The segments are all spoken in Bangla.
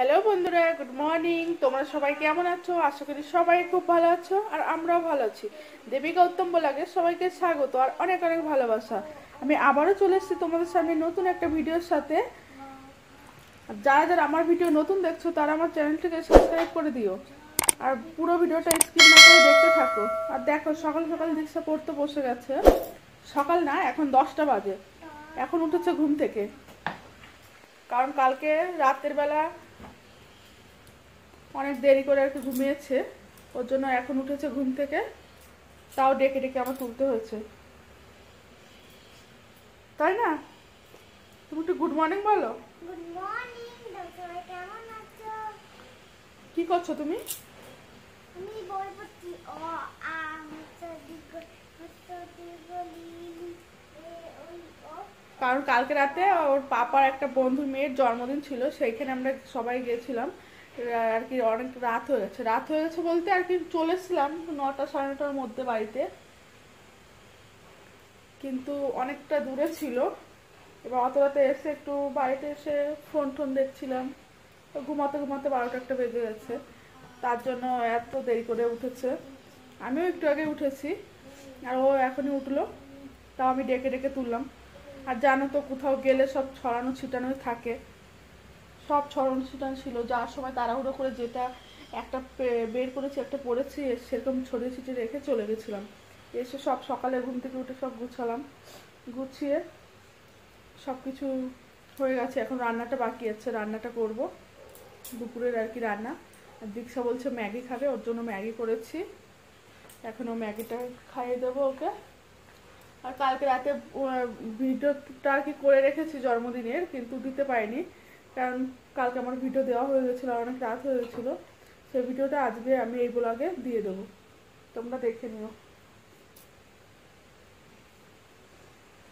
হ্যালো বন্ধুরা, গুড মর্নিং। তোমরা সবাই কেমন আছো? আশা করি সবাই খুব ভালো আছো, আর আমরাও ভালো আছি। দেবিকা উত্তম ব্লগে সবাইকে স্বাগত আর অনেক অনেক ভালোবাসা। আমি আবারও চলে এসেছি তোমাদের সামনে নতুন একটা ভিডিওর সাথে। যারা যারা আমার ভিডিও নতুন দেখছো তারা আমার চ্যানেলটিকে সাবস্ক্রাইব করে দিও, আর পুরো ভিডিওটা স্কিপ না করে দেখতে থাকো। আর দেখো, সকাল সকাল দীক্ষা পড়তে বসে গেছে। সকাল না, এখন 10টা বাজে। এখন উঠেছে ঘুম থেকে, কারণ কালকে রাতের বেলা অনেক দেরি করে আর কি ঘুমিয়েছে, ওর জন্য এখন উঠেছে ঘুম থেকে। তাও ডেকে ডেকে আমার তুলতে হয়েছে, তাই না? তুমি একটু গুড মর্নিং বলো। গুড মর্নিং, সবাই কেমন আছো? কি করছো তুমি? আমি বই পড়ছি। ও আ হচ্ছে কারণ কালকে রাতে ওর পাপার একটা বন্ধুর মেয়ের জন্মদিন ছিল, সেইখানে আমরা সবাই গেছিলাম আর কি। অনেক রাত হয়ে গেছে বলতে আর কি চলে এসেছিলাম 9টা সাড়ে 9টার মধ্যে বাড়িতে, কিন্তু অনেকটা দূরে ছিল। এবার অত রাতে এসে একটু বাড়িতে এসে ফোন টোন দেখছিলাম, ঘুমাতে ঘুমাতে 12টা একটা বেজে গেছে। তার জন্য এত দেরি করে উঠেছে। আমিও একটু আগে উঠেছি, আর ও এখনই উঠলো, তাও আমি ডেকে ডেকে তুললাম। আর জানো তো, কোথাও গেলে সব ছড়ানো ছিটানোই থাকে, সব ছড়ানো ছিটানো ছিল। যাওয়ার সময় তাড়াহুড়ো করে যেটা একটা বের করেছি, একটা পরেছি, সেরকম ছড়িয়ে ছিটিয়ে রেখে চলে গেছিলাম। এসে সব সকালে ঘুম থেকে উঠে সব গুছালাম, গুছিয়ে সব কিছু হয়ে গেছে। এখন রান্নাটা বাকি আছে, রান্নাটা করব দুপুরের আর কি রান্না। আর দীক্ষা বলছে ম্যাগি খাবে, ওর জন্য ম্যাগি করেছি। এখন ও ম্যাগিটা খাইয়ে দেবো ওকে। আর কালকে রাতে ভিডিওটা আর কি করে রেখেছি জন্মদিনের, কিন্তু দিতে পারিনি, কারণ কালকে আমার ভিডিও দেওয়া হয়ে গেছিলো, অনেক রাত হয়ে গেছিলো। সেই ভিডিওটা আজকে আমি এই ব্লগে দিয়ে দেবো, তোমরা দেখে নিও।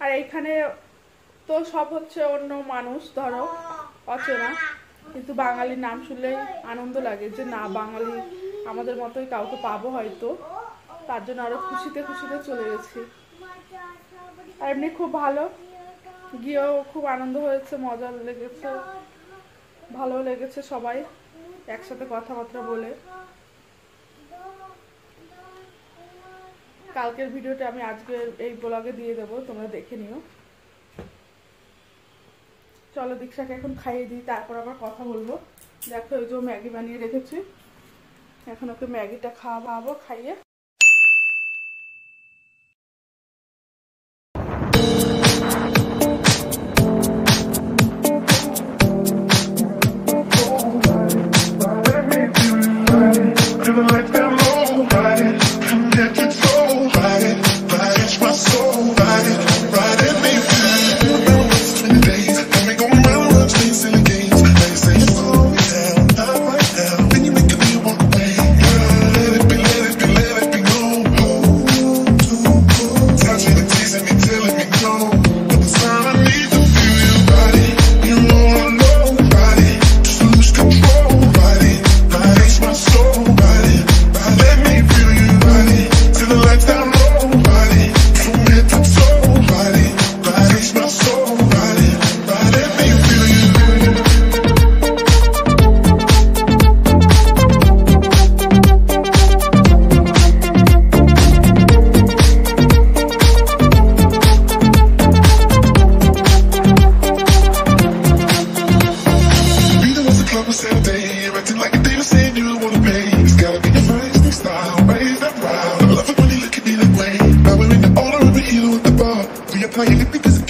আর এইখানে তো সব হচ্ছে অন্য মানুষ, ধরো অচেনা, কিন্তু বাঙালির নাম শুনলেই আনন্দ লাগে যে না, বাঙালি আমাদের মতোই কাউকে পাবো হয়তো। তার জন্য আরো খুশিতে খুশিতে চলে গেছি। আর এমনি খুব ভালো, গিয়েও খুব আনন্দ হয়েছে, মজা লেগেছে, ভালো লেগেছে। সবাই একসাথে কথাবার্তা বলে। কালকের ভিডিওটা আমি আজকে এই ব্লগে দিয়ে দেবো, তোমরা দেখে নিও। চলো দীক্ষাকে এখন খাইয়ে দিই, তারপর আবার কথা বলবো। দেখো, এই যে ম্যাগি বানিয়ে রেখেছি, এখন ওকে ম্যাগিটা খাওয়াবো, খাইয়ে।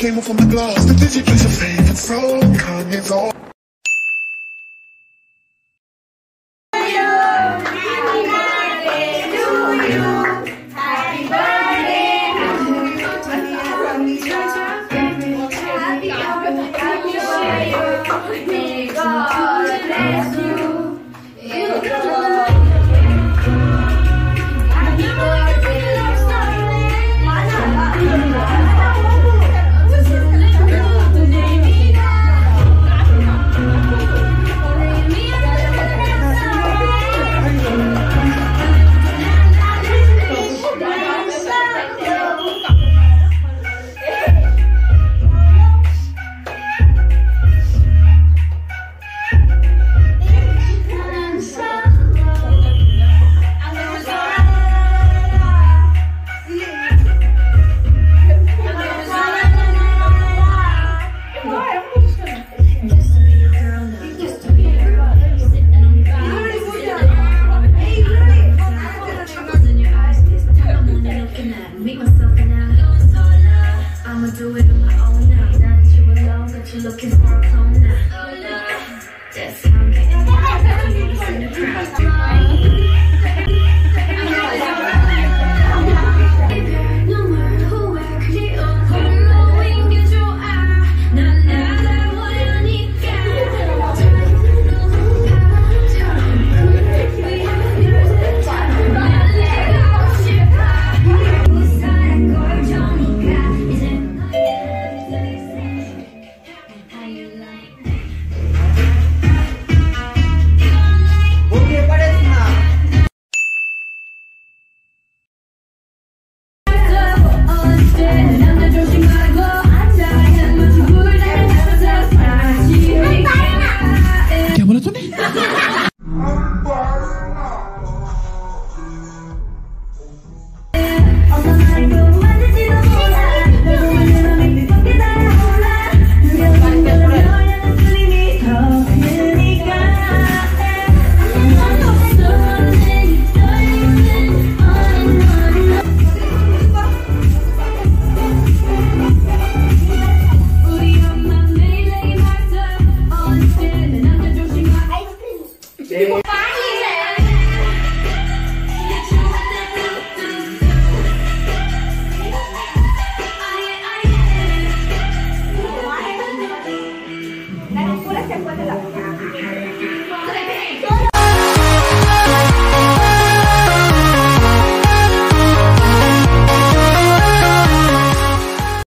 Came off on the glass. The DJ plays your favorite song. Kanye's on. own now. Now that you're alone, but you're looking for a clone now. That's how I'm getting down. You wanna see the crown. No matter who, where, 그리워. 홀로인 게 좋아. 난 알아보려니까. क्या बोला तूने? Pura se fue de la